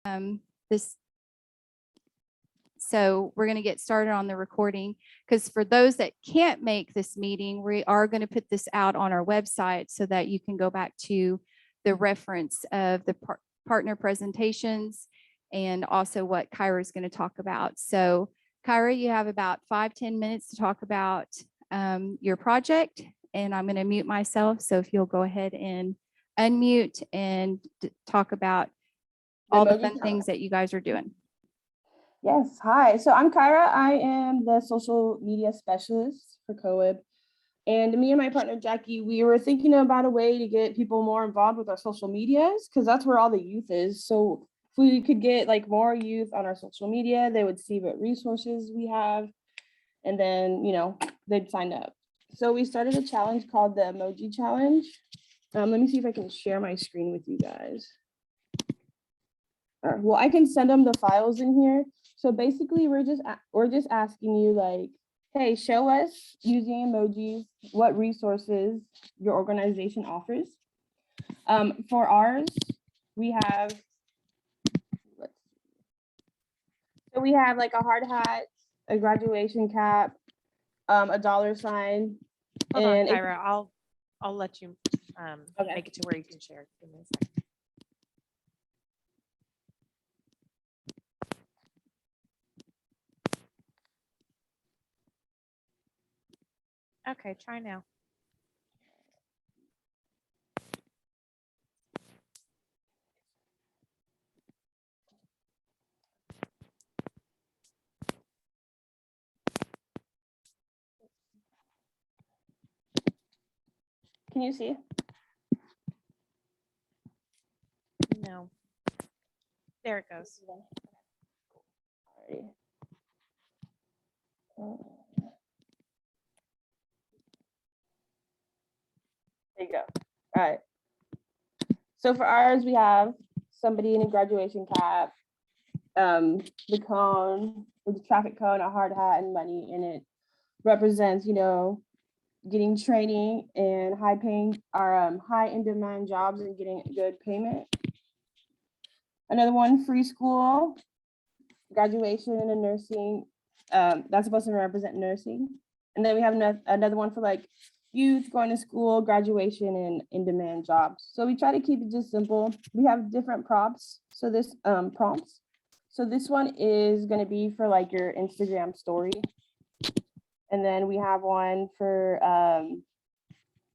this. So we're going to get started on the recording, because for those that can't make this meeting, we are going to put this out on our website so that you can go back to the reference of the partner presentations and also what Kyra is going to talk about. So Kyra, you have about 5-10 minutes to talk about your project, and I'm going to mute myself. So if you'll go ahead and unmute and talk about all the fun things that you guys are doing. Yes, hi. So I'm Kyra. I am the social media specialist for COEB. And me and my partner, Jackie, we were thinking about a way to get people more involved with our social medias, because that's where all the youth is. So if we could get like more youth on our social media, they would see what resources we have. And then, you know, they'd sign up. So we started a challenge called the Emoji Challenge. Let me see if I can share my screen with you guys. Well, I can send them the files in here. So basically, we're just asking you, like, hey, show us using emojis what resources your organization offers. For ours, we have like a hard hat, a graduation cap, a dollar sign. Hold on, Kyra. I'll let you Okay. make it to where you can share. Give me a second. Okay, try now. Can you see? No. There it goes. There you go. All right. So for ours, we have somebody in a graduation cap, the cone, with the traffic cone, a hard hat, and money, and it represents, you know, getting training and high in demand jobs and getting good payment. Another one, free school, graduation and nursing. That's supposed to represent nursing. And then we have another one for like youth going to school, graduation, and in demand jobs. So we try to keep it just simple. We have different prompts. So this prompts. So this one is going to be for like your Instagram story. And then we have one for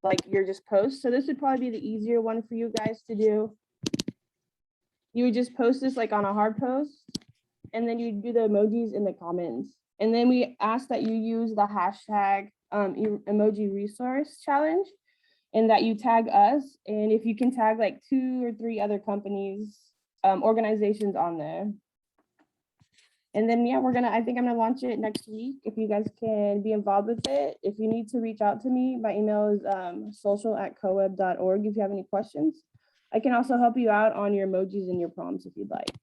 like your just post. So this would probably be the easier one for you guys to do. You would just post this like on a hard post, and then you do the emojis in the comments. And then we ask that you use the hashtag emoji resource challenge, and that you tag us. And if you can tag like 2 or 3 other companies, organizations on there. And then, yeah, I think I'm gonna launch it next week. If you guys can be involved with it. If you need to reach out to me, my email is social@coeb.org if you have any questions. I can also help you out on your emojis and your prompts if you'd like.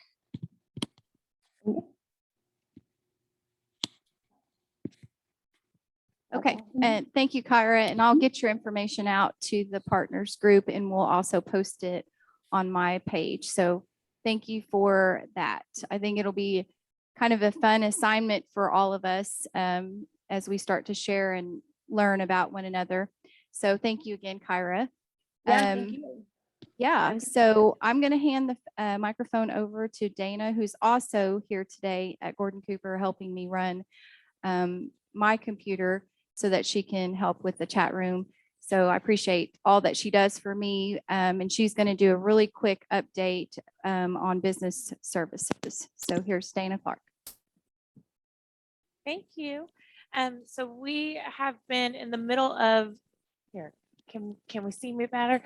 Okay, and thank you, Kyra, and I'll get your information out to the partners group, and we'll also post it on my page. So thank you for that. I think it'll be kind of a fun assignment for all of us as we start to share and learn about one another. So thank you again, Kyra. Yeah, thank you. Yeah, so I'm going to hand the microphone over to Dana, who's also here today at Gordon Cooper, helping me run my computer so that she can help with the chat room. So I appreciate all that she does for me. And she's going to do a really quick update on business services. So here's Dana Clark. Thank you. So we have been in the middle of, here, can we see me better?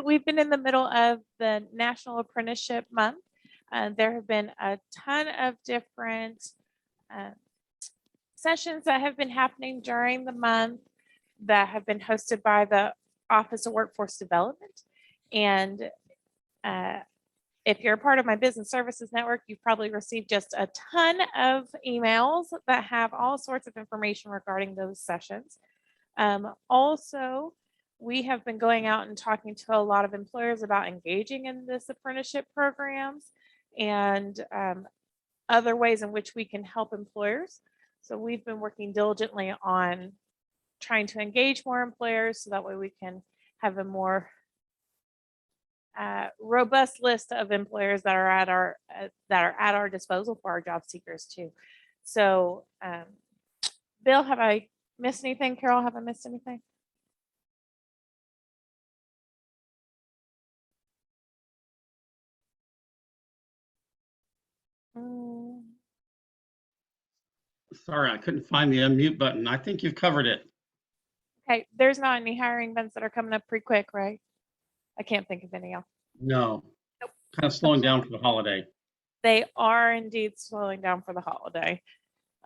We've been in the middle of the National Apprenticeship Month. There have been a ton of different sessions that have been happening during the month that have been hosted by the Office of Workforce Development. And if you're a part of my business services network, you've probably received just a ton of emails that have all sorts of information regarding those sessions. Also, we have been going out and talking to a lot of employers about engaging in this apprenticeship programs. and other ways in which we can help employers. So we've been working diligently on trying to engage more employers so that way we can have a more robust list of employers that are at our disposal for our job seekers too. So, Bill, have I missed anything? Carol, have I missed anything? Mm, Sorry, I couldn't find the unmute button. I think you've covered it. Okay, there's not any hiring events that are coming up pretty quick, right? I can't think of any else. No. Nope. Kind of slowing down for the holiday. They are indeed slowing down for the holiday.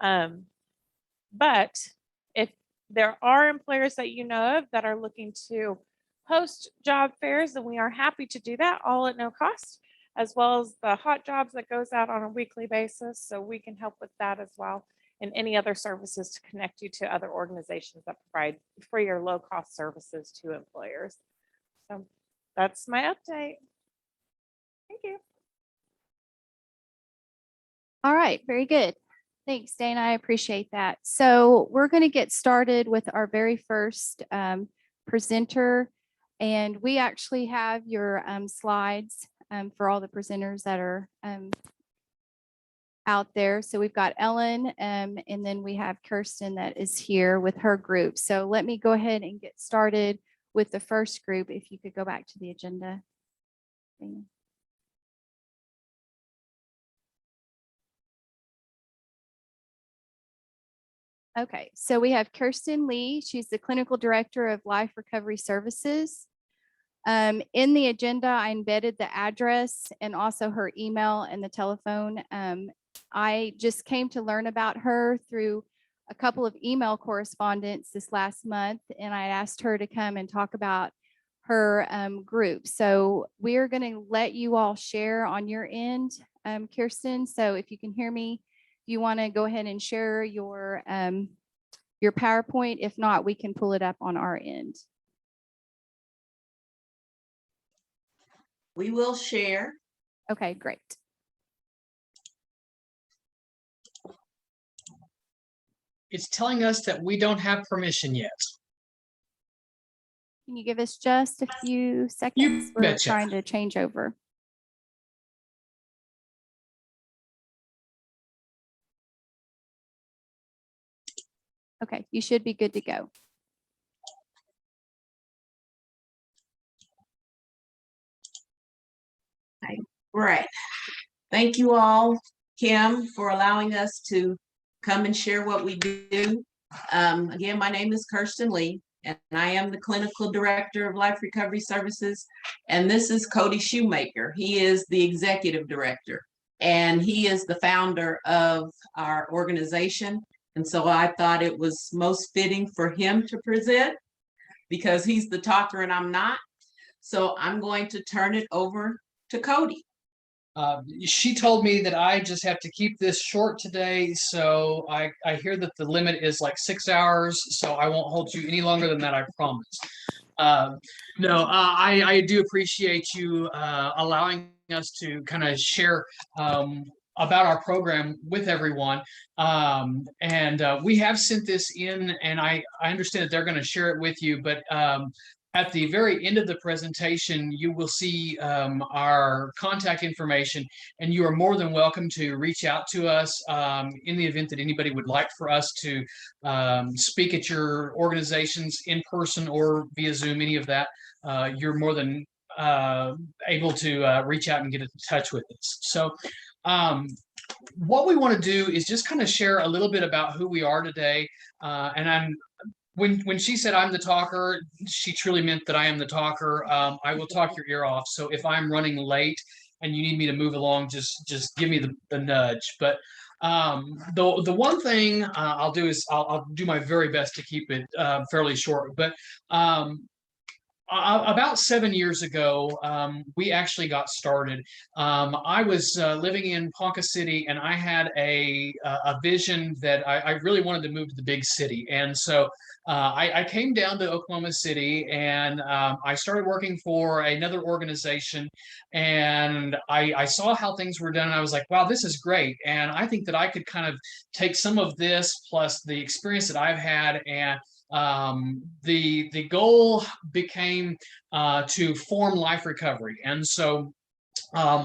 But if there are employers that you know of that are looking to host job fairs, then we are happy to do that all at no cost, as well as the hot jobs that goes out on a weekly basis. So we can help with that as well, and any other services to connect you to other organizations that provide free or low cost services to employers. So that's my update. Thank you. All right, very good. Thanks, Dana. I appreciate that. So we're going to get started with our very first presenter. And we actually have your slides for all the presenters that are out there. So we've got Ellen and then we have Kirsten that is here with her group. So let me go ahead and get started with the first group. If you could go back to the agenda. Dana. Okay, so we have Kirsten Lee. She's the Clinical Director of Life Recovery Services. In the agenda, I embedded the address and also her email and the telephone. I just came to learn about her through a couple of email correspondence this last month, and I asked her to come and talk about her group. So we're going to let you all share on your end, Kirsten. So if you can hear me, you want to go ahead and share your PowerPoint. If not, we can pull it up on our end. We will share. Okay, great. It's telling us that we don't have permission yet. Can you give us just a few seconds? We're betcha. trying to change over. Okay, you should be good to go. Right. Thank you all, Kim, for allowing us to come and share what we do. Again, my name is Kirsten Lee, and I am the Clinical Director of Life Recovery Services. And this is Cody Shoemaker. He is the Executive Director, and he is the founder of our organization. And so I thought it was most fitting for him to present because he's the talker and I'm not. So I'm going to turn it over to Cody. She told me that I just have to keep this short today. So I hear that the limit is like 6 hours. So I won't hold you any longer than that, I promise. I do appreciate you allowing us to kind of share about our program with everyone. We have sent this in, and I understand that they're going to share it with you, but at the very end of the presentation, you will see our contact information, and you are more than welcome to reach out to us in the event that anybody would like for us to speak at your organizations in person or via Zoom, any of that. You're more than able to reach out and get in touch with us. So what we want to do is just kind of share a little bit about who we are today. When she said I'm the talker, she truly meant that I am the talker. I will talk your ear off. So if I'm running late and you need me to move along, just give me the nudge. But the one thing I'll do is I'll do my very best to keep it fairly short. But About 7 years ago, we actually got started. I was living in Ponca City, and I had a vision that I really wanted to move to the big city. And so I came down to Oklahoma City, and I started working for another organization. And I saw how things were done, and I was like, wow, this is great. And I think that I could kind of take some of this plus the experience that I've had, and the goal became to form Life Recovery. And so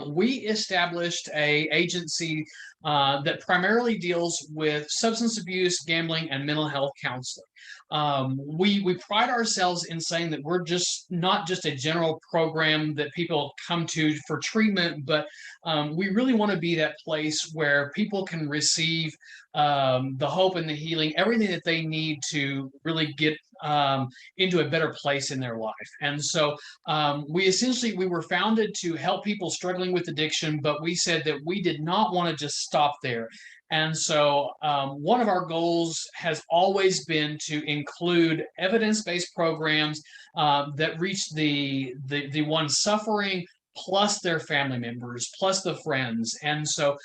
we established a agency that primarily deals with substance abuse, gambling, and mental health counseling. We pride ourselves in saying that we're just not just a general program that people come to for treatment, but we really want to be that place where people can receive the hope and the healing, everything that they need to really get into a better place in their life. And so we were founded to help people struggling with addiction, but we said that we did not want to just stop there. And so one of our goals has always been to include evidence-based programs that reach the one suffering, plus their family members, plus the friends. And so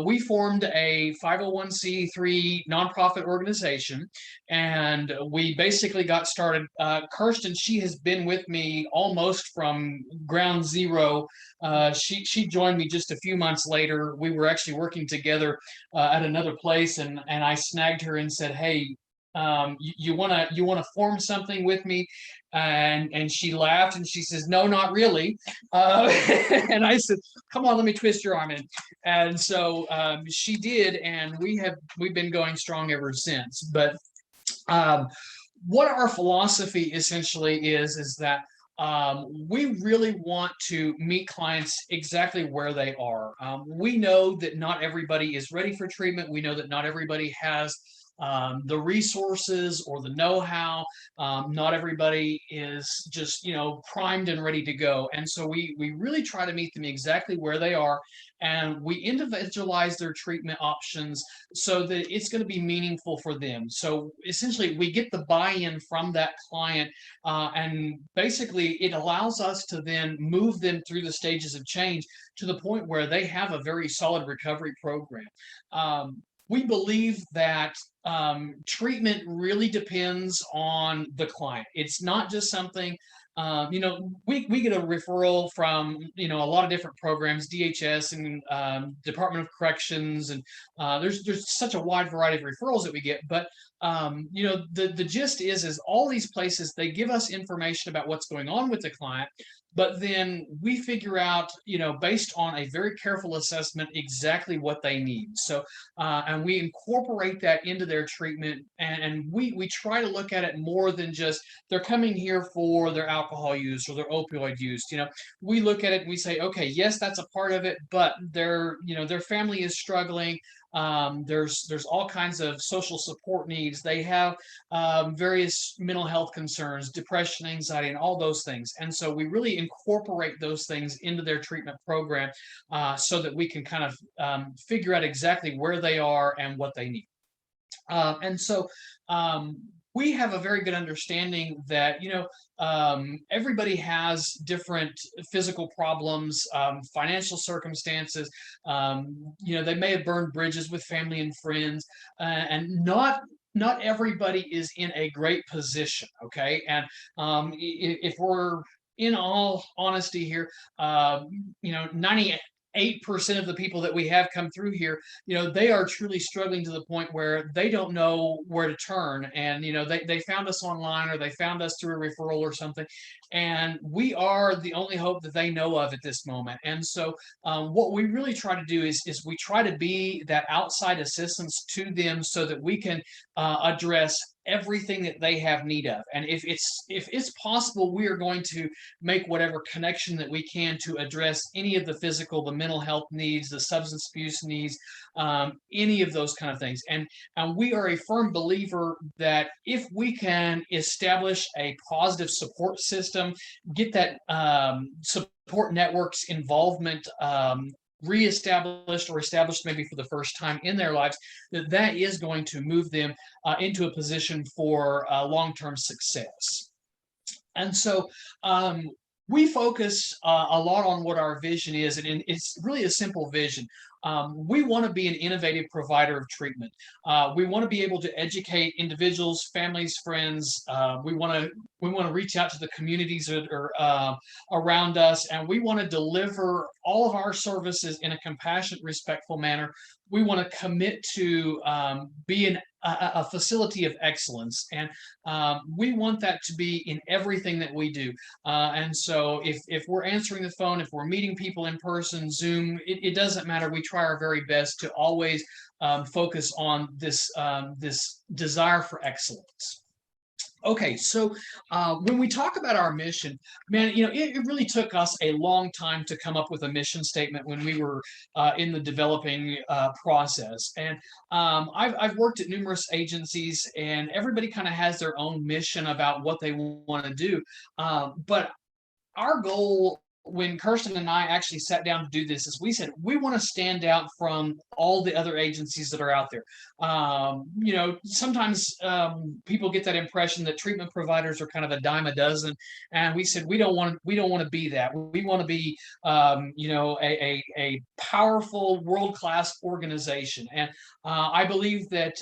we formed a 501c3 nonprofit organization, and we basically got started. Kirsten, she has been with me almost from ground zero. She joined me just a few months later. We were actually working together at another place, and I snagged her and said, hey, you wanna form something with me? And she laughed and she says, no, not really. And I said, come on, let me twist your arm in. And so she did, and we've been going strong ever since. But what our philosophy essentially is that we really want to meet clients exactly where they are. We know that not everybody is ready for treatment. We know that not everybody has the resources or the know-how. Not everybody is just, primed and ready to go. And so we really try to meet them exactly where they are, and we individualize their treatment options so that it's going to be meaningful for them. So essentially, we get the buy-in from that client, and basically it allows us to then move them through the stages of change to the point where they have a very solid recovery program. We believe that treatment really depends on the client. It's not just something, we get a referral from, a lot of different programs, DHS and Department of Corrections, and there's such a wide variety of referrals that we get. But the gist is all these places, they give us information about what's going on with the client, but then we figure out, based on a very careful assessment, exactly what they need. So, and we incorporate that into their treatment, and we try to look at it more than just they're coming here for their alcohol use or their opioid use. We look at it and we say, okay, yes, that's a part of it, but their family is struggling. There's all kinds of social support needs. They have various mental health concerns, depression, anxiety, and all those things. And so we really incorporate those things into their treatment program so that we can kind of figure out exactly where they are and what they need. And so we have a very good understanding that, everybody has different physical problems, financial circumstances. They may have burned bridges with family and friends, and not everybody is in a great position. Okay. And if we're in all honesty here, 98% of the people that we have come through here, they are truly struggling to the point where they don't know where to turn. And, they found us online, or they found us through a referral or something. And we are the only hope that they know of at this moment. And so what we really try to do is we try to be that outside assistance to them so that we can address everything that they have need of. And if it's possible, we are going to make whatever connection that we can to address any of the physical, the mental health needs, the substance abuse needs, any of those kind of things. And we are a firm believer that if we can establish a positive support system, get that support network's involvement reestablished or established maybe for the first time in their lives, that is going to move them into a position for long-term success. And so we focus a lot on what our vision is, and it's really a simple vision. We want to be an innovative provider of treatment. We want to be able to educate individuals, families, friends. We want to reach out to the communities that are around us, and we want to deliver all of our services in a compassionate, respectful manner. We want to commit to being a facility of excellence, and we want that to be in everything that we do. And so if we're answering the phone, if we're meeting people in person, Zoom, it doesn't matter. We try our very best to always focus on this desire for excellence. Okay, so when we talk about our mission, man, it really took us a long time to come up with a mission statement when we were in the developing process. And I've worked at numerous agencies, and everybody kind of has their own mission about what they want to do. But our goal, when Kirsten and I actually sat down to do this, is we said we want to stand out from all the other agencies that are out there. Sometimes people get that impression that treatment providers are kind of a dime a dozen, and we said we don't want to be that. We want to be a powerful, world-class organization, and I believe that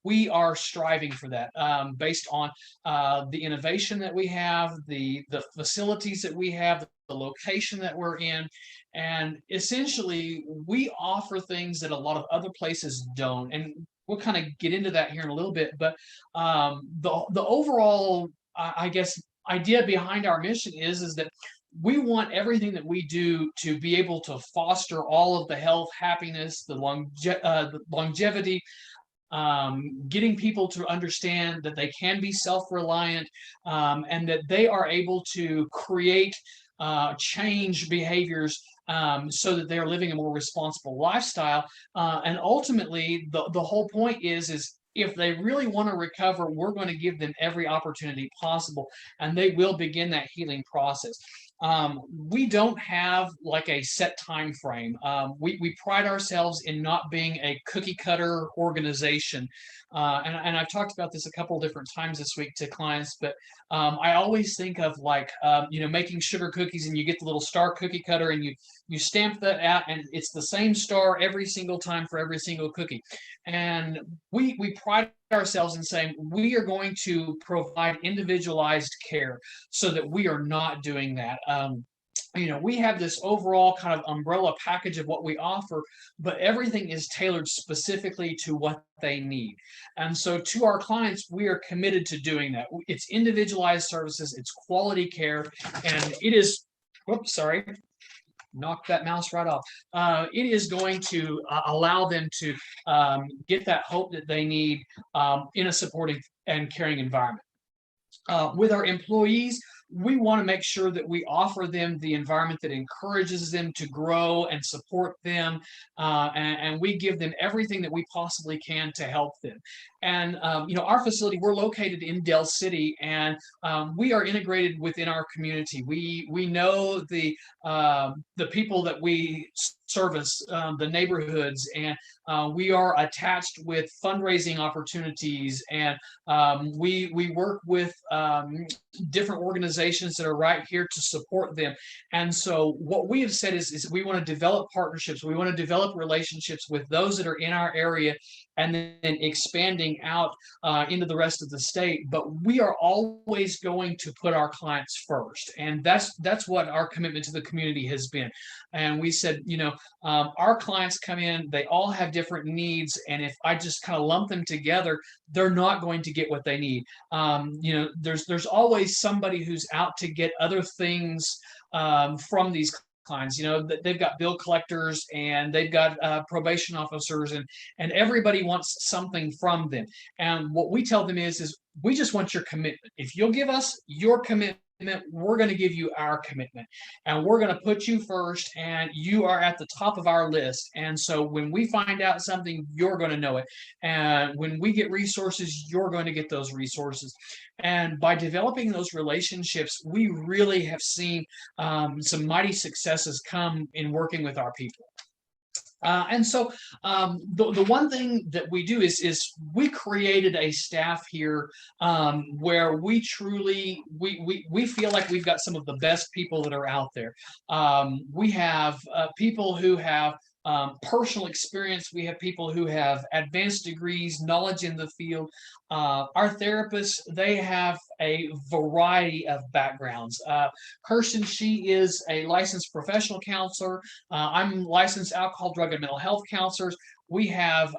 we are striving for that based on the innovation that we have, the facilities that we have, the location that we're in, and essentially we offer things that a lot of other places don't. And we'll kind of get into that here in a little bit, but the overall, I guess, idea behind our mission is that we want everything that we do to be able to foster all of the health, happiness, the longevity, getting people to understand that they can be self-reliant, and that they are able to create change behaviors so that they're living a more responsible lifestyle. And ultimately, the whole point is if they really want to recover, we're going to give them every opportunity possible, and they will begin that healing process. We don't have like a set time frame. We pride ourselves in not being a cookie cutter organization. And I've talked about this a couple of different times this week to clients, but I always think of like, making sugar cookies, and you get the little star cookie cutter and you stamp that out, and it's the same star every single time for every single cookie. And we pride ourselves in saying we are going to provide individualized care so that we are not doing that. We have this overall kind of umbrella package of what we offer, but everything is tailored specifically to what they need. And so to our clients, we are committed to doing that. It's individualized services, it's quality care, and it is, whoops, sorry, knock that mouse right off. It is going to allow them to get that hope that they need in a supportive and caring environment. With our employees, we want to make sure that we offer them the environment that encourages them to grow and support them, and we give them everything that we possibly can to help them. And our facility, we're located in Del City, and we are integrated within our community. We know the people that we service, the neighborhoods, and we are attached with fundraising opportunities, and we work with different organizations that are right here to support them. And so what we have said is we want to develop partnerships. We want to develop relationships with those that are in our area, and then expanding out into the rest of the state. But we are always going to put our clients first. And that's what our commitment to the community has been. And we said, our clients come in, they all have different needs. And if I just kind of lump them together, they're not going to get what they need. There's always somebody who's out to get other things from these clients. They've got bill collectors, and they've got probation officers, and everybody wants something from them. And what we tell them is we just want your commitment. If you'll give us your commitment, we're going to give you our commitment, and we're going to put you first, and you are at the top of our list. And so when we find out something, you're going to know it. And when we get resources, you're going to get those resources. And by developing those relationships, we really have seen some mighty successes come in working with our people. And so the one thing that we do is we created a staff here where we truly we feel like we've got some of the best people that are out there. We have people who have personal experience. We have people who have advanced degrees, knowledge in the field. Our therapists, they have a variety of backgrounds. Kirsten, she is a licensed professional counselor. I'm licensed alcohol, drug, and mental health counselors. We have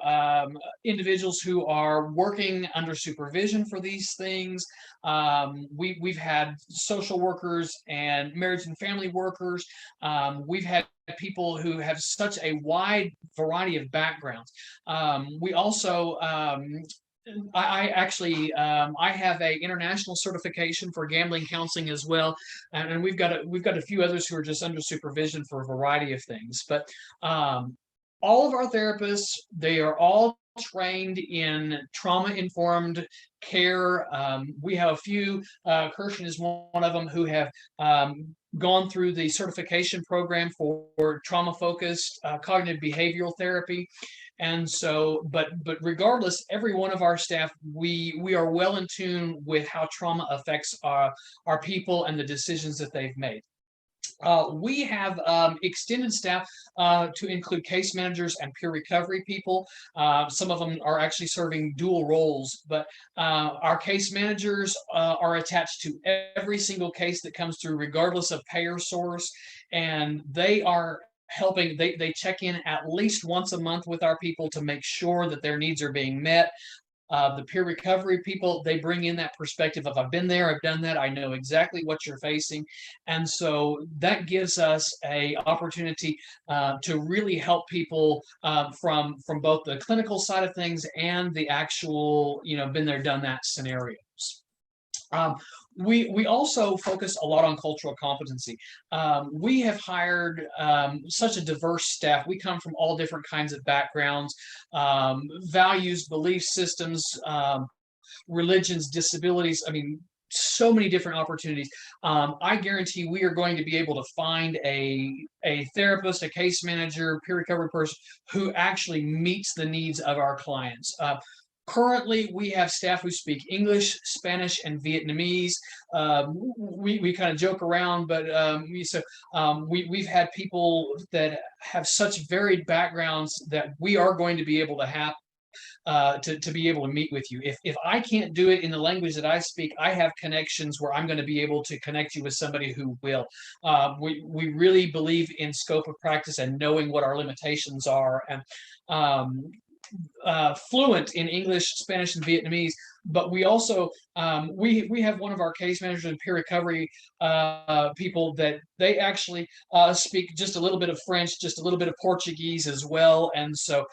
individuals who are working under supervision for these things. We've had social workers and marriage and family workers. We've had people who have such a wide variety of backgrounds. We also I actually I have a international certification for gambling counseling as well, and we've got a few others who are just under supervision for a variety of things. But all of our therapists, they are all trained in trauma-informed care. We have a few, Kirsten is one of them, who have gone through the certification program for trauma-focused cognitive behavioral therapy. And so, but regardless, every one of our staff, we are well in tune with how trauma affects our people and the decisions that they've made. We have extended staff to include case managers and peer recovery people. Some of them are actually serving dual roles, but our case managers are attached to every single case that comes through, regardless of payer source, and they are helping. They check in at least once a month with our people to make sure that their needs are being met. The peer recovery people, they bring in that perspective of, I've been there, I've done that, I know exactly what you're facing. And so that gives us a opportunity to really help people from both the clinical side of things and the actual, been there, done that scenarios. We also focus a lot on cultural competency. We have hired such a diverse staff. We come from all different kinds of backgrounds, values, belief systems, religions, disabilities. I mean, so many different opportunities. I guarantee we are going to be able to find a therapist, a case manager, peer recovery person who actually meets the needs of our clients. Currently, we have staff who speak English, Spanish, and Vietnamese. We kind of joke around, but we've had people that have such varied backgrounds that we are going to be able to have to be able to meet with you. If I can't do it in the language that I speak, I have connections where I'm going to be able to connect you with somebody who will. We really believe in scope of practice and knowing what our limitations are, and fluent in English, Spanish, and Vietnamese. But we also we have one of our case managers and peer recovery people that they actually speak just a little bit of French, just a little bit of Portuguese as well. And so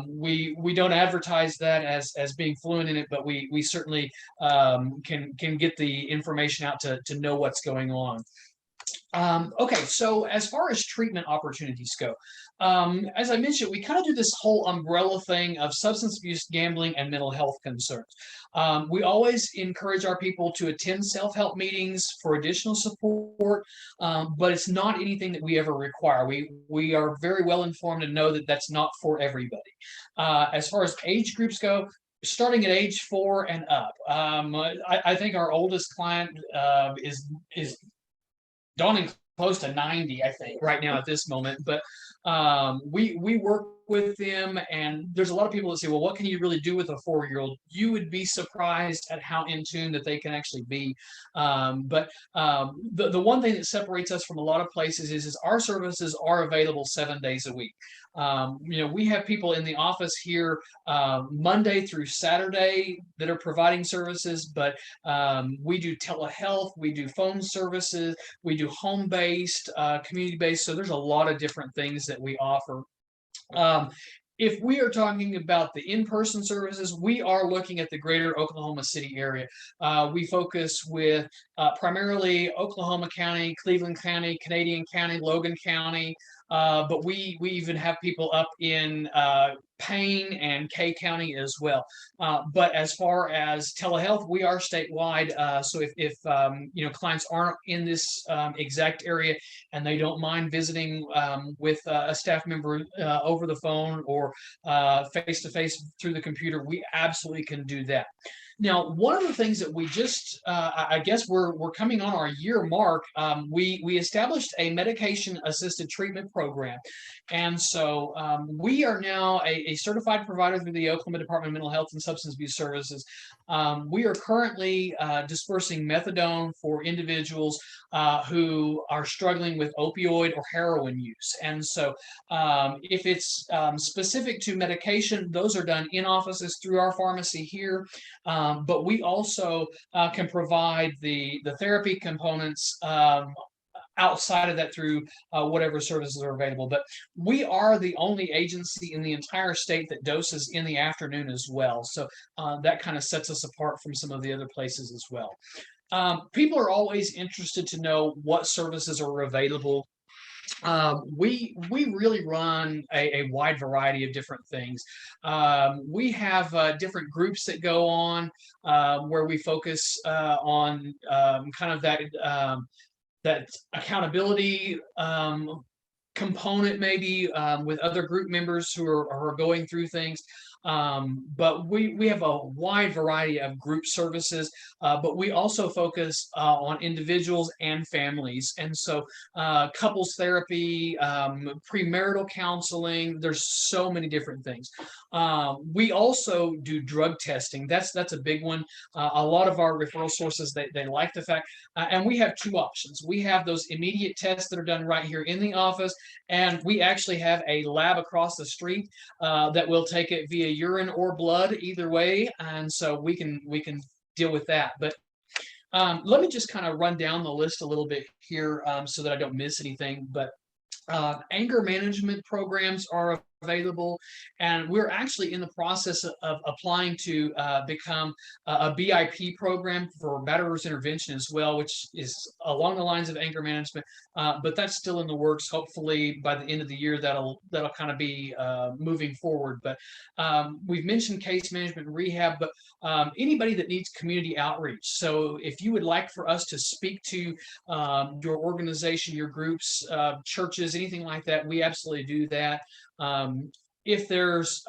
we don't advertise that as being fluent in it, but we certainly can get the information out to know what's going on. Okay, so as far as treatment opportunities go, as I mentioned, we kind of do this whole umbrella thing of substance abuse, gambling, and mental health concerns. We always encourage our people to attend self-help meetings for additional support, but it's not anything that we ever require. We are very well informed and know that that's not for everybody. As far as age groups go, starting at age 4 and up, I think our oldest client is dawning close to 90, I think, right now at this moment. But we work with them, and there's a lot of people that say, well, what can you really do with a 4-year-old? You would be surprised at how in tune that they can actually be. But the one thing that separates us from a lot of places is our services are available 7 days a week. We have people in the office here Monday through Saturday that are providing services, but we do telehealth, we do phone services, we do home-based, community-based. So there's a lot of different things that we offer. If we are talking about the in-person services, we are looking at the greater Oklahoma City area. We focus with primarily Oklahoma County, Cleveland County, Canadian County, Logan County, but we even have people up in Payne and K County as well. But as far as telehealth, we are statewide. So if clients aren't in this exact area and they don't mind visiting with a staff member over the phone or face to face through the computer, we absolutely can do that. Now, one of the things that we just, I guess we're coming on our year mark. We established a medication-assisted treatment program, and so we are now a certified provider through the Oklahoma Department of Mental Health and Substance Abuse Services. We are currently dispersing methadone for individuals who are struggling with opioid or heroin use, and so if it's specific to medication, those are done in offices through our pharmacy here. But we also can provide the therapy components outside of that through whatever services are available. But we are the only agency in the entire state that doses in the afternoon as well. So that kind of sets us apart from some of the other places as well. People are always interested to know what services are available. We really run a wide variety of different things. We have different groups that go on where we focus on kind of that accountability component, maybe with other group members who are going through things. But we have a wide variety of group services, but we also focus on individuals and families. And so couples therapy, premarital counseling, there's so many different things. We also do drug testing. That's a big one. A lot of our referral sources, they like the fact, and we have two options. We have those immediate tests that are done right here in the office, and we actually have a lab across the street that will take it via urine or blood, either way, and so we can deal with that. But let me just kind of run down the list a little bit here so that I don't miss anything. But anger management programs are available, and we're actually in the process of applying to become a BIP program for batterers intervention as well, which is along the lines of anger management, but that's still in the works. Hopefully by the end of the year that'll kind of be moving forward. But we've mentioned case management and rehab, but anybody that needs community outreach. So if you would like for us to speak to your organization, your groups, churches, anything like that, we absolutely do that. If there's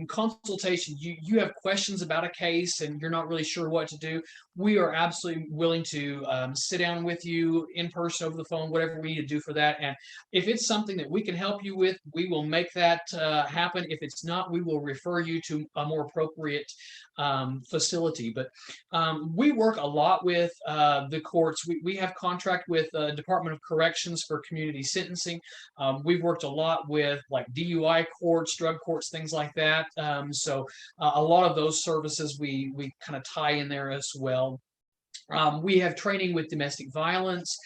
consultation, you have questions about a case and you're not really sure what to do, we are absolutely willing to sit down with you in person, over the phone, whatever we need to do for that. And if it's something that we can help you with, we will make that happen. If it's not, we will refer you to a more appropriate facility. But we work a lot with the courts. We have contract with Department of Corrections for community sentencing. We've worked a lot with like DUI courts, drug courts, things like that. So a lot of those services we kind of tie in there as well. We have training with domestic violence.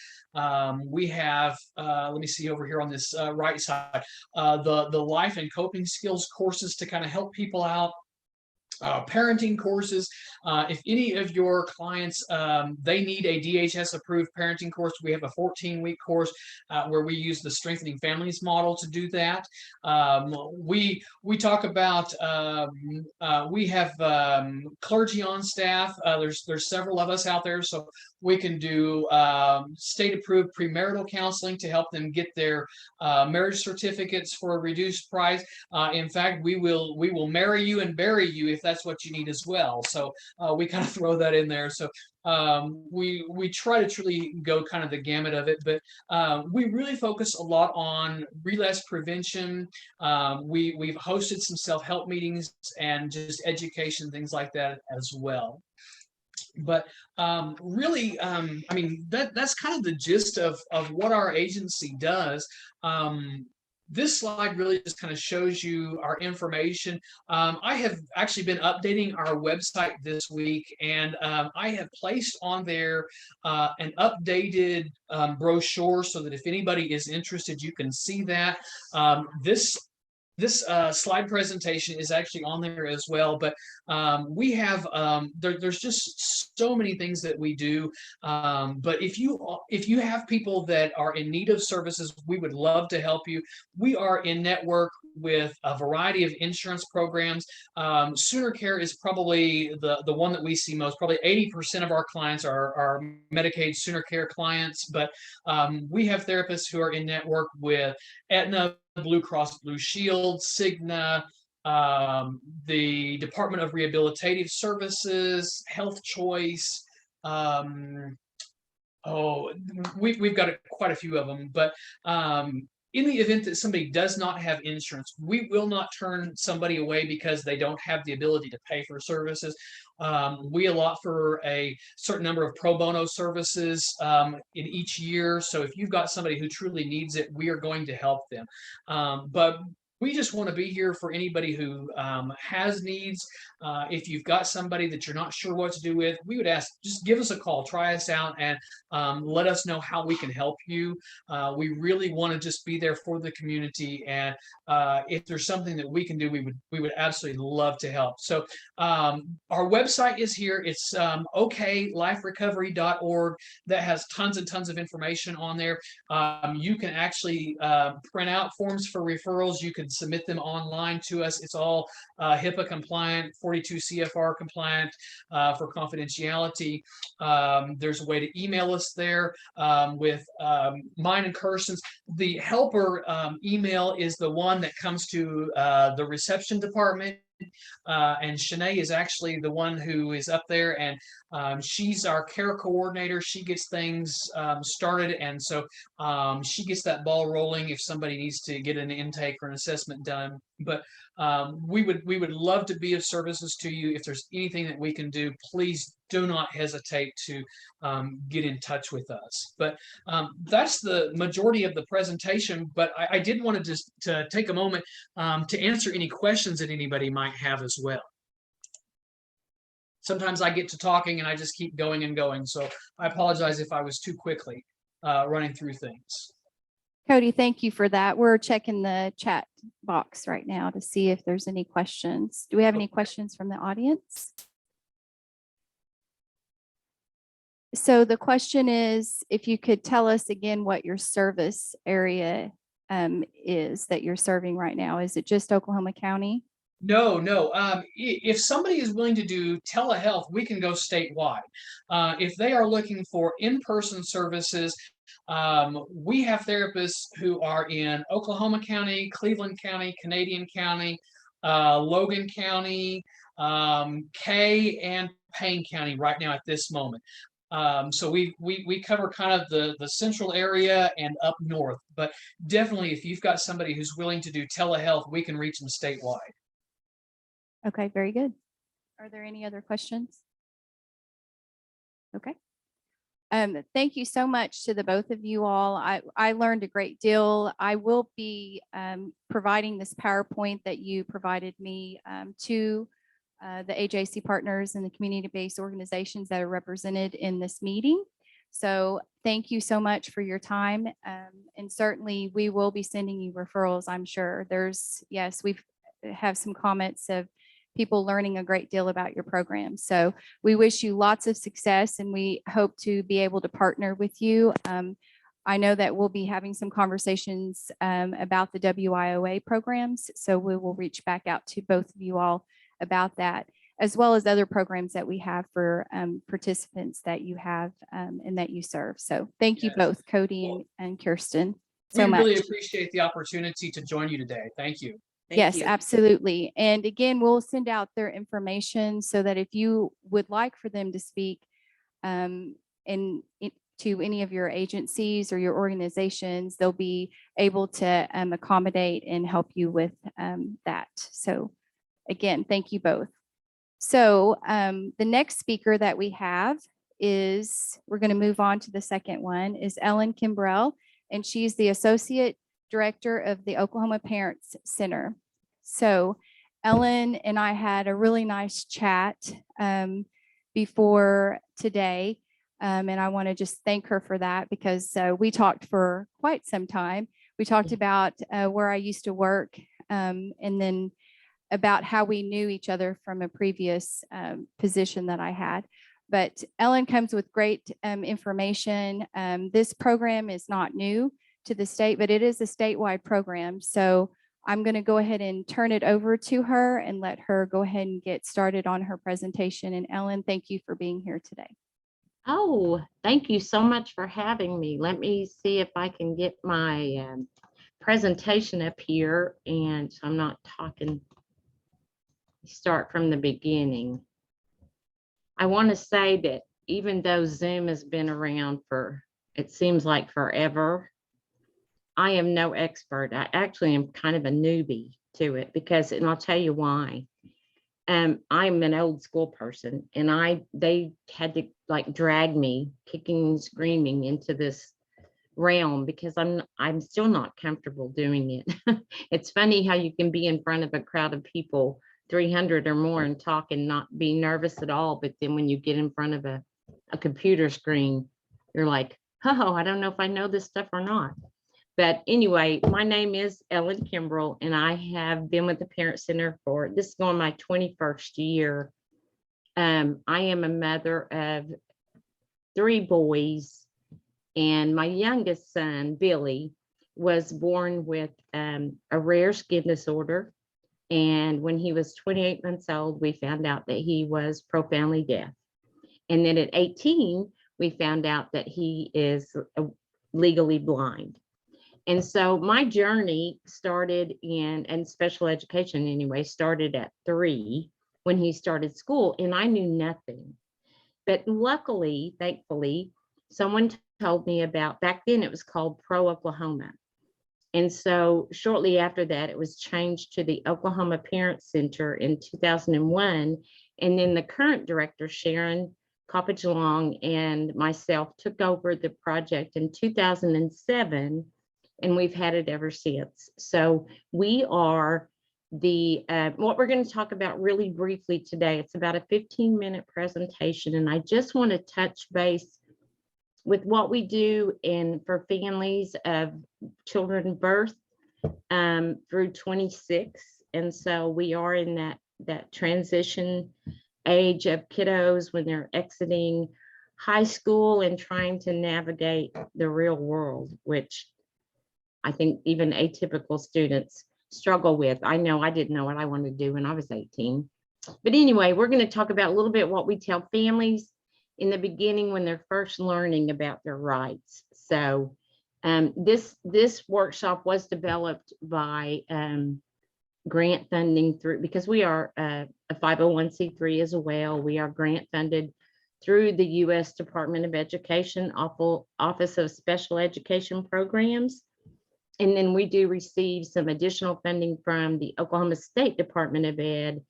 We have, let me see over here on this right side, the life and coping skills courses to kind of help people out. Parenting courses. If any of your clients, they need a DHS approved parenting course, we have a 14-week course where we use the Strengthening Families model to do that. We talk about, we have clergy on staff. There's several of us out there, so we can do state approved premarital counseling to help them get their marriage certificates for a reduced price. In fact, we will marry you and bury you if that's what you need as well. So we kind of throw that in there. So we try to truly go kind of the gamut of it, but we really focus a lot on relapse prevention. We've hosted some self-help meetings and just education, things like that as well. But really, I mean, that's kind of the gist of what our agency does. This slide really just kind of shows you our information. I have actually been updating our website this week, and I have placed on there an updated brochure so that if anybody is interested, you can see that. This slide presentation is actually on there as well, but we have there's just so many things that we do. But if you have people that are in need of services, we would love to help you. We are in network with a variety of insurance programs. Sooner Care is probably the one that we see most. Probably 80% of our clients are Medicaid Sooner Care clients, but we have therapists who are in network with Aetna, Blue Cross Blue Shield, Cigna, the Department of Rehabilitative Services, Health Choice. We've got quite a few of them, but in the event that somebody does not have insurance, we will not turn somebody away because they don't have the ability to pay for services. We allot for a certain number of pro bono services in each year. So if you've got somebody who truly needs it, we are going to help them. But we just want to be here for anybody who has needs. If you've got somebody that you're not sure what to do with, we would ask, just give us a call, try us out, and let us know how we can help you. We really want to just be there for the community, and if there's something that we can do, we would absolutely love to help. So our website is here. It's okliferecovery.org. That has tons and tons of information on there. You can actually print out forms for referrals. You can submit them online to us. It's all HIPAA compliant, 42 CFR compliant for confidentiality. There's a way to email us there with mine and Kirsten's. The helper email is the one that comes to the reception department. And Shanae is actually the one who is up there, and she's our care coordinator. She gets things started, and so she gets that ball rolling if somebody needs to get an intake or an assessment done. But we would love to be of services to you. If there's anything that we can do, please do not hesitate to get in touch with us. But that's the majority of the presentation. But I did want to just to take a moment to answer any questions that anybody might have as well. Sometimes I get to talking and I just keep going and going. So I apologize if I was too quickly running through things. Cody, thank you for that. We're checking the chat box right now to see if there's any questions. Do we have any questions from the audience? So the question is, if you could tell us again what your service area is that you're serving right now. Is it just Oklahoma County? No. If somebody is willing to do telehealth, we can go statewide. If they are looking for in-person services, we have therapists who are in Oklahoma County, Cleveland County, Canadian County, Logan County, Kay, and Payne County right now at this moment. So we cover kind of the central area and up north, but definitely if you've got somebody who's willing to do telehealth, we can reach them statewide. Okay, very good. Are there any other questions? Okay. Thank you so much to the both of you all. I learned a great deal. I will be providing this PowerPoint that you provided me to the AJC partners and the community-based organizations that are represented in this meeting. So thank you so much for your time. And certainly we will be sending you referrals, I'm sure. Yes, we've have some comments of people learning a great deal about your program. So we wish you lots of success, and we hope to be able to partner with you. I know that we'll be having some conversations about the WIOA programs. So we will reach back out to both of you all about that, as well as other programs that we have for participants that you have and that you serve. So thank you both, Cody and Kirsten, so much. We really appreciate the opportunity to join you today. Thank you. Yes, absolutely. And again, we'll send out their information so that if you would like for them to speak to any of your agencies or your organizations, they'll be able to accommodate and help you with that. So again, thank you both. So the next speaker that we have is, we're going to move on to the second one, is Ellen Kimbrell, and she's the Associate Director of the Oklahoma Parents Center. So Ellen and I had a really nice chat before today, and I want to just thank her for that, because we talked for quite some time. We talked about where I used to work, and then about how we knew each other from a previous position that I had. But Ellen comes with great information. This program is not new to the state, but it is a statewide program. So I'm going to go ahead and turn it over to her and let her go ahead and get started on her presentation. And Ellen, thank you for being here today. Oh, thank you so much for having me. Let me see if I can get my presentation up here, and so I'm not talking. Start from the beginning. I want to say that even though Zoom has been around for, it seems like forever, I am no expert. I actually am kind of a newbie to it because, and I'll tell you why. I'm an old school person, and they had to like drag me kicking and screaming into this realm because I'm still not comfortable doing it. It's funny how you can be in front of a crowd of people, 300 or more, and talk and not be nervous at all. But then when you get in front of a computer screen, you're like, oh, I don't know if I know this stuff or not. But anyway, my name is Ellen Kimbrell, and I have been with the Parent Center for, this is going my 21st year. I am a mother of 3 boys, and my youngest son, Billy, was born with a rare skin disorder. And when he was 28 months old, we found out that he was profoundly deaf. And then at 18, we found out that he is legally blind. And so my journey started in special education anyway, started at 3 when he started school, and I knew nothing. But luckily, thankfully, someone told me about, back then it was called Pro Oklahoma. And so shortly after that, it was changed to the Oklahoma Parent Center in 2001. And then the current director, Sharon Coppage Long, and myself took over the project in 2007. And we've had it ever since. So we are what we're going to talk about really briefly today. It's about a 15-minute presentation, and I just want to touch base with what we do for families of children birth through 26. And so we are in that transition age of kiddos when they're exiting high school and trying to navigate the real world, which I think even atypical students struggle with. I know I didn't know what I wanted to do when I was 18. But anyway, we're going to talk about a little bit what we tell families in the beginning when they're first learning about their rights. So this workshop was developed by grant funding through, because we are a 501c3 as well. We are grant funded through the U.S. Department of Education, Office of Special Education Programs. And then we do receive some additional funding from the Oklahoma State Department of Ed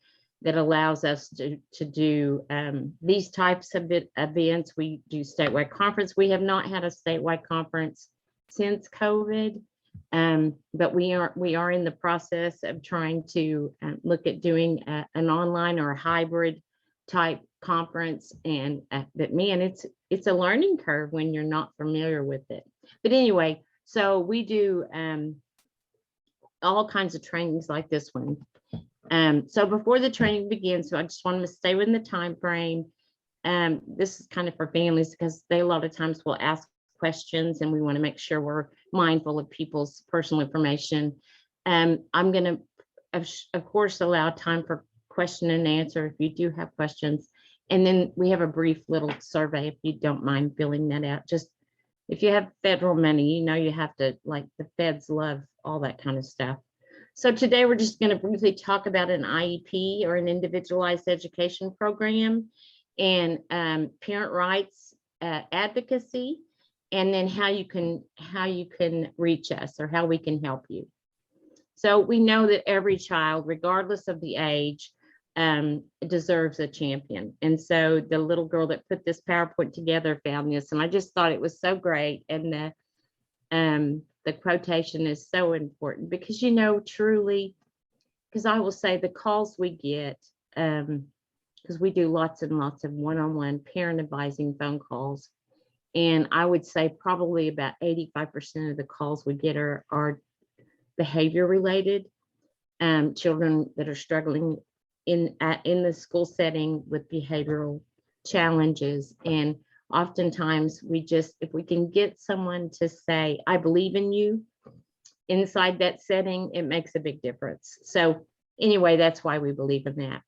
that allows us to do these types of events. We do statewide conference. We have not had a statewide conference since COVID, but we are in the process of trying to look at doing an online or a hybrid type conference. And but man, it's a learning curve when you're not familiar with it. But anyway, so we do all kinds of trainings like this one. So before the training begins, so I just want to stay within the time frame. This is kind of for families because they a lot of times will ask questions, and we want to make sure we're mindful of people's personal information. I'm going to, of course, allow time for question and answer if you do have questions. And then we have a brief little survey if you don't mind filling that out. Just if you have federal money, you know you have to, like, the feds love all that kind of stuff. So today we're just going to briefly talk about an IEP, or an individualized education program, and parent rights advocacy, and then how you can reach us, or how we can help you. So we know that every child, regardless of the age, deserves a champion. And so the little girl that put this PowerPoint together found this, and I just thought it was so great. And the quotation is so important because, you know, truly, because I will say the calls we get, because we do lots and lots of one-on-one parent advising phone calls. And I would say probably about 85% of the calls we get are behavior related, children that are struggling in the school setting with behavioral challenges. And oftentimes if we can get someone to say, I believe in you, inside that setting, it makes a big difference. So anyway, that's why we believe in that.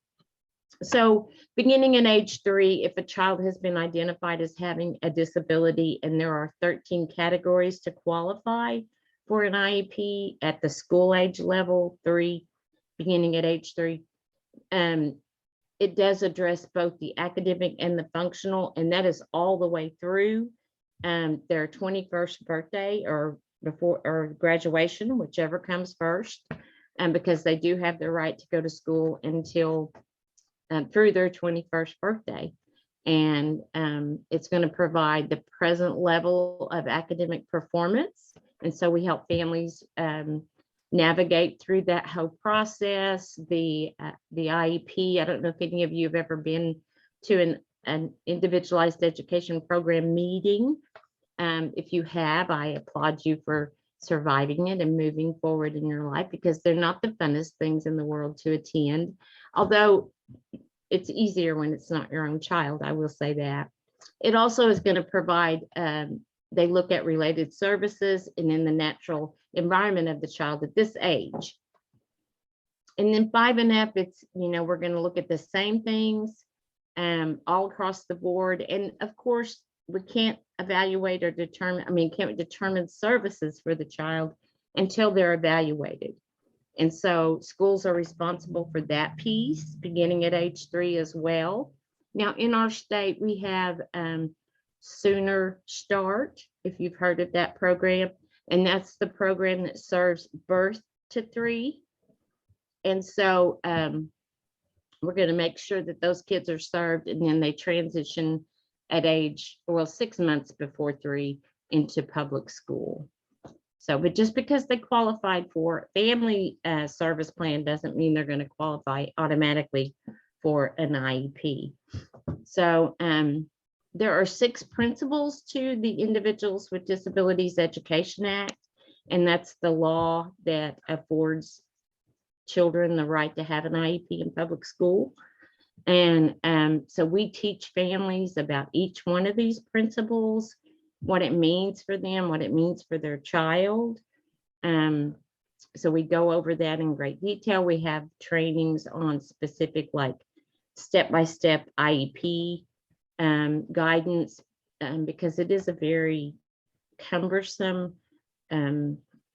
So beginning in age 3, if a child has been identified as having a disability, and there are 13 categories to qualify for an IEP at the school age level 3, beginning at age 3, it does address both the academic and the functional, and that is all the way through their 21st birthday or before or graduation, whichever comes first, because they do have the right to go to school until through their 21st birthday. And it's going to provide the present level of academic performance. And so we help families navigate through that whole process. The IEP, I don't know if any of you have ever been to an individualized education program meeting. If you have, I applaud you for surviving it and moving forward in your life, because they're not the funnest things in the world to attend. Although it's easier when it's not your own child, I will say that. It also is going to provide, they look at related services and in the natural environment of the child at this age. And then 5 and up, it's, we're going to look at the same things all across the board. And of course, we can't evaluate or can't determine services for the child until they're evaluated. And so schools are responsible for that piece beginning at age 3 as well. Now in our state, we have Sooner Start, if you've heard of that program, and that's the program that serves birth to 3. And so we're going to make sure that those kids are served, and then they transition at age, 6 months before 3 into public school. So, but just because they qualified for family service plan doesn't mean they're going to qualify automatically for an IEP. So there are 6 principles to the Individuals with Disabilities Education Act, and that's the law that affords children the right to have an IEP in public school. And so we teach families about each one of these principles, what it means for them, what it means for their child. So we go over that in great detail. We have trainings on specific, like step-by-step IEP guidance, because it is a very cumbersome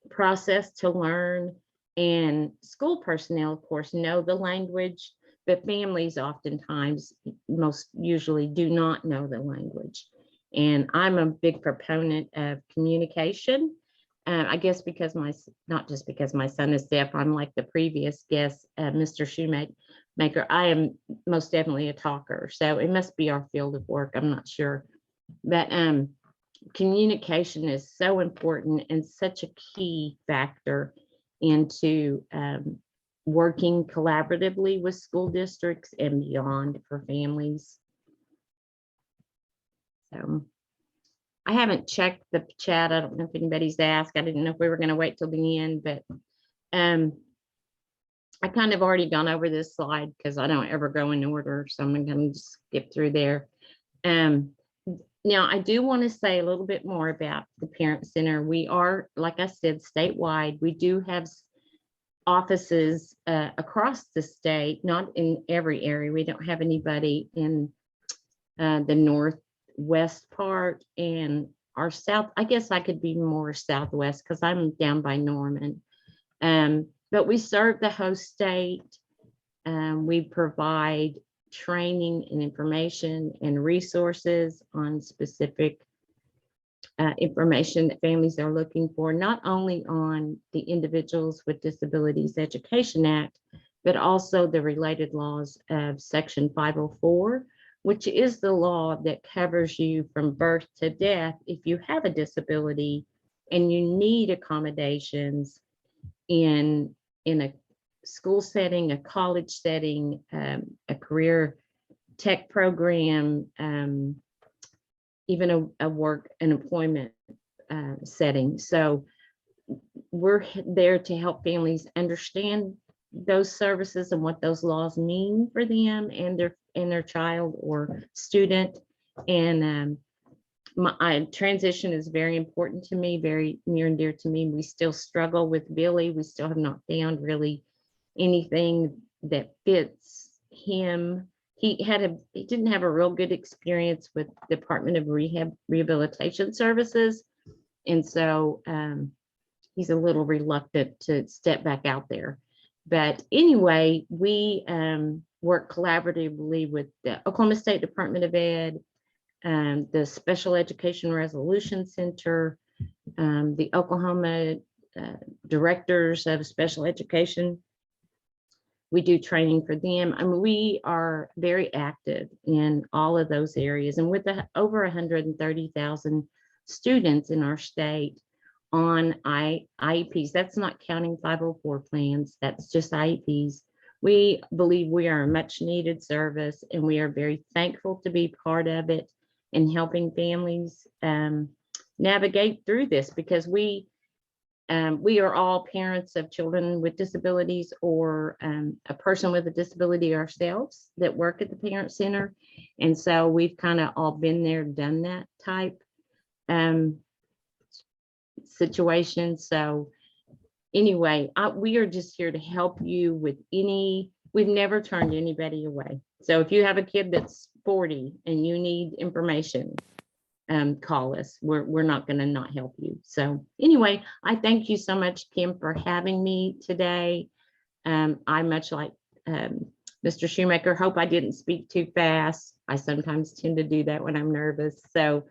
process to learn. And school personnel, of course, know the language, but families oftentimes, most usually, do not know the language. And I'm a big proponent of communication. I guess because not just because my son is deaf, I'm like the previous guest, Mr. Shoemaker. I am most definitely a talker, so it must be our field of work. I'm not sure, but communication is so important and such a key factor into working collaboratively with school districts and beyond for families. So I haven't checked the chat. I don't know if anybody's asked. I didn't know if we were going to wait till the end, but I kind of already gone over this slide because I don't ever go in order. So I'm going to skip through there. Now, I do want to say a little bit more about the Parent Center. We are, like I said, statewide. We do have offices across the state, not in every area. We don't have anybody in the northwest part, and our south. I guess I could be more southwest because I'm down by Norman. But we serve the host state. We provide training and information and resources on specific information that families are looking for, not only on the Individuals with Disabilities Education Act, but also the related laws of Section 504, which is the law that covers you from birth to death if you have a disability and you need accommodations in a school setting, a college setting, a career tech program, even an employment setting. So we're there to help families understand those services and what those laws mean for them and their child or student. And transition is very important to me, very near and dear to me. We still struggle with Billy. We still have not found really anything that fits him. He didn't have a real good experience with Department of Rehabilitation Services. And so he's a little reluctant to step back out there. But anyway, we work collaboratively with the Oklahoma State Department of Ed, the Special Education Resolution Center, the Oklahoma Directors of Special Education. We do training for them. I mean, we are very active in all of those areas. And with over 130,000 students in our state on IEPs, that's not counting 504 plans, that's just IEPs. We believe we are a much needed service, and we are very thankful to be part of it and helping families navigate through this, because we are all parents of children with disabilities, or a person with a disability ourselves that work at the Parent Center. And so we've kind of all been there, done that type situation. So anyway, we are just here to help you with we've never turned anybody away. So if you have a kid that's 40 and you need information, call us. We're not going to not help you. So anyway, I thank you so much, Kim, for having me today. I much like Mr. Shoemaker, hope I didn't speak too fast. I sometimes tend to do that when I'm nervous. So,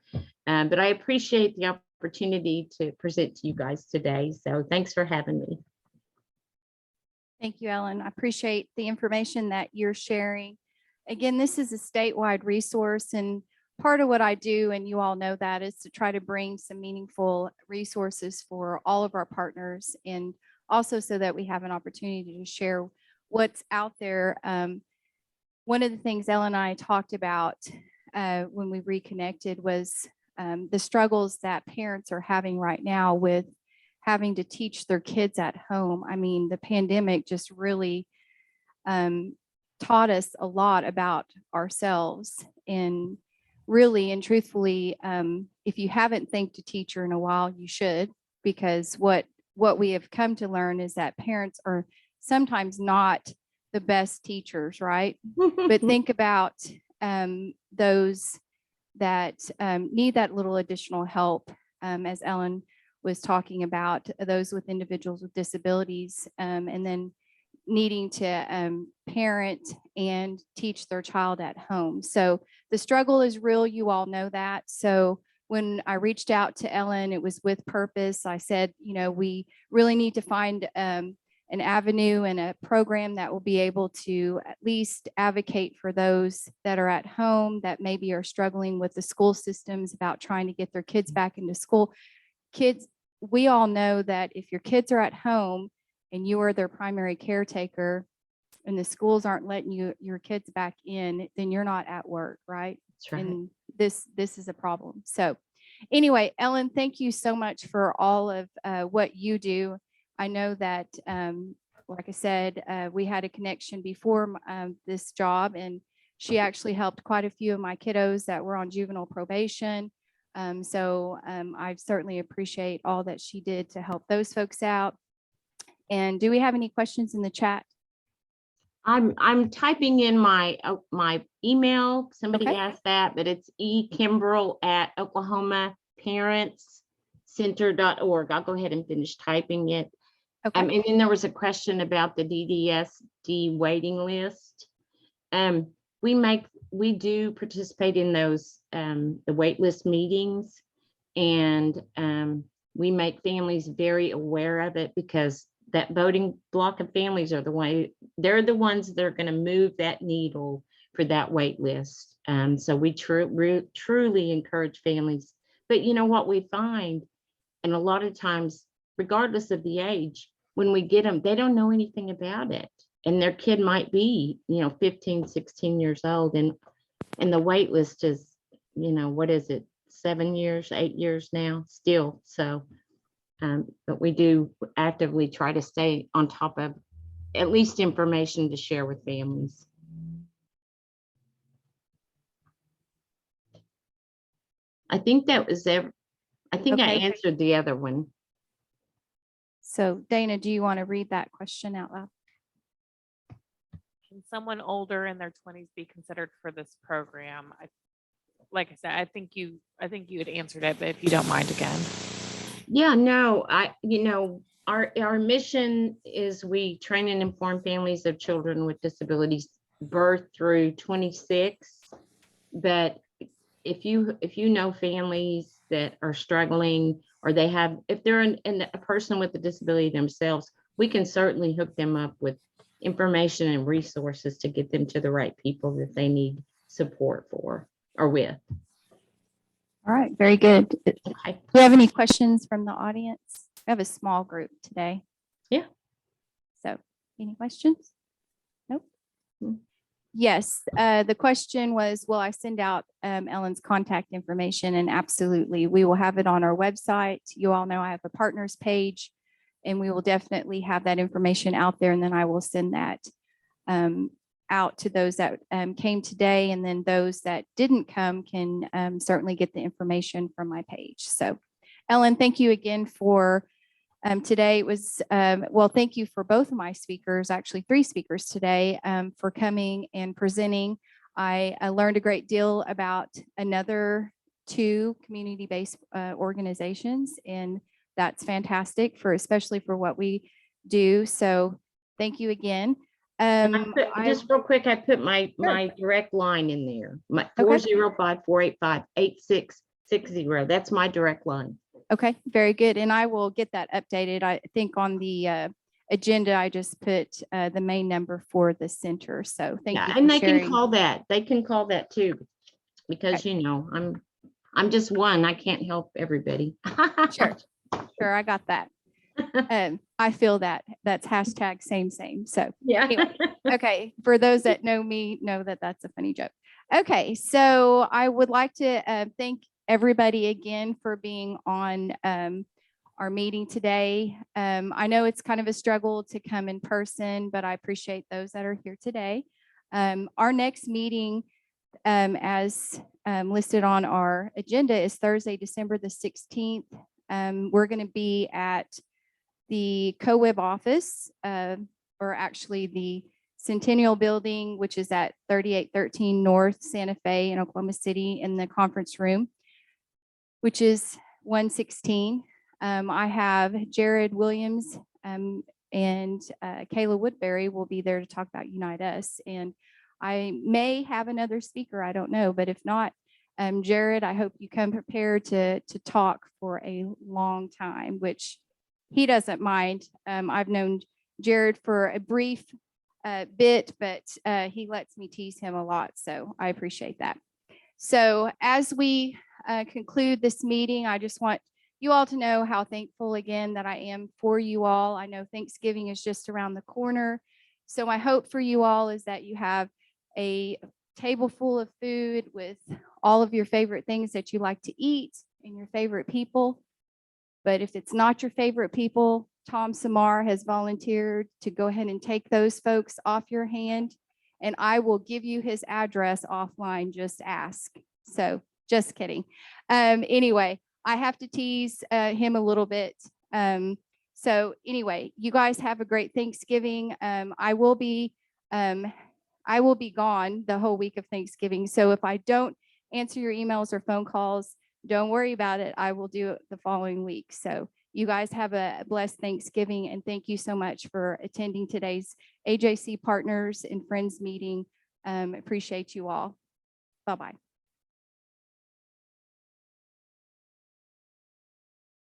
but I appreciate the opportunity to present to you guys today. So thanks for having me. Thank you, Ellen. I appreciate the information that you're sharing. Again, this is a statewide resource, and part of what I do, and you all know that, is to try to bring some meaningful resources for all of our partners, and also so that we have an opportunity to share what's out there. One of the things Ellen and I talked about when we reconnected was the struggles that parents are having right now with having to teach their kids at home. I mean, the pandemic just really taught us a lot about ourselves, and really and truthfully, if you haven't thanked a teacher in a while, you should, because what we have come to learn is that parents are sometimes not the best teachers, right? But think about those that need that little additional help, as Ellen was talking about, those with individuals with disabilities, and then needing to parent and teach their child at home. So the struggle is real. You all know that. So when I reached out to Ellen, it was with purpose. I said, you know, we really need to find an avenue and a program that will be able to at least advocate for those that are at home, that maybe are struggling with the school systems about trying to get their kids back into school. Kids, we all know that if your kids are at home and you are their primary caretaker and the schools aren't letting your kids back in, then you're not at work, right? That's right. And this is a problem. So anyway, Ellen, thank you so much for all of what you do. I know that, like I said, we had a connection before this job, and she actually helped quite a few of my kiddos that were on juvenile probation. So I certainly appreciate all that she did to help those folks out. And do we have any questions in the chat? I'm typing in my email. Somebody Okay. asked that, but it's ekimbrel@oklahomaparentscenter.org. I'll go ahead and finish typing it. Okay. And then there was a question about the DDSD waiting list. We do participate in those the wait list meetings, and we make families very aware of it, because that voting block of families are they're the ones that are going to move that needle for that wait list. So we truly encourage families. But you know what we find, and a lot of times, regardless of the age, when we get them, they don't know anything about it. And their kid might be, 15, 16 years old. And the wait list is, what is it? 7 years, 8 years now still. So, but we do actively try to stay on top of at least information to share with families. I think that was I think I Okay. answered the other one. So Dana, do you want to read that question out loud? Can someone older in their 20s be considered for this program? Like I said, I think you had answered it, but if you don't mind again. Yeah, no, our mission is we train and inform families of children with disabilities birth through 26. But if you know families that are struggling, or if they're a person with a disability themselves, we can certainly hook them up with information and resources to get them to the right people that they need support for or with. All right, very good. Do Okay. we have any questions from the audience? We have a small group today. Yeah. So any questions? Nope. Hmm. Yes, the question was, will I send out Ellen's contact information? And absolutely, we will have it on our website. You all know I have a partners page, and we will definitely have that information out there. And then I will send that out to those that came today, and then those that didn't come can certainly get the information from my page. So Ellen, thank you again for today. It was, well, thank you for both of my speakers, actually 3 speakers today, for coming and presenting. I learned a great deal about another 2 community-based organizations, and that's fantastic, especially for what we do. So thank you again. Just real quick, I put my direct line in there, my Okay. 405-485-8660. That's my direct line. Okay, very good. And I will get that updated. I think on the agenda, I just put the main number for the center. So thank you. And for they sharing. can call that. They can call that too, because I'm just one. I can't help everybody. Sure, I got that. I feel that. That's hashtag same. So Yeah. anyway, okay. For those that know me, know that that's a funny joke. Okay, so I would like to thank everybody again for being on our meeting today. I know it's kind of a struggle to come in person, but I appreciate those that are here today. Our next meeting, as listed on our agenda, is Thursday, December the 16th. We're going to be at the CoWeb office, or actually the Centennial Building, which is at 3813 North Santa Fe in Oklahoma City, in the conference room, which is 116. I have Jared Williams and Kayla Woodbury will be there to talk about Unite Us. And I may have another speaker, I don't know, but if not, Jared, I hope you come prepared to talk for a long time, which he doesn't mind. I've known Jared for a brief bit, but he lets me tease him a lot, so I appreciate that. So as we conclude this meeting, I just want you all to know how thankful again that I am for you all. I know Thanksgiving is just around the corner, so my hope for you all is that you have a table full of food with all of your favorite things that you like to eat and your favorite people. But if it's not your favorite people, Tom Samar has volunteered to go ahead and take those folks off your hand, and I will give you his address offline. Just ask. So just kidding. Anyway, I have to tease him a little bit. So anyway, you guys have a great Thanksgiving. I will be gone the whole week of Thanksgiving. So if I don't answer your emails or phone calls, don't worry about it. I will do it the following week. So you guys have a blessed Thanksgiving, and thank you so much for attending today's AJC Partners and Friends meeting. Appreciate you all. Bye-bye.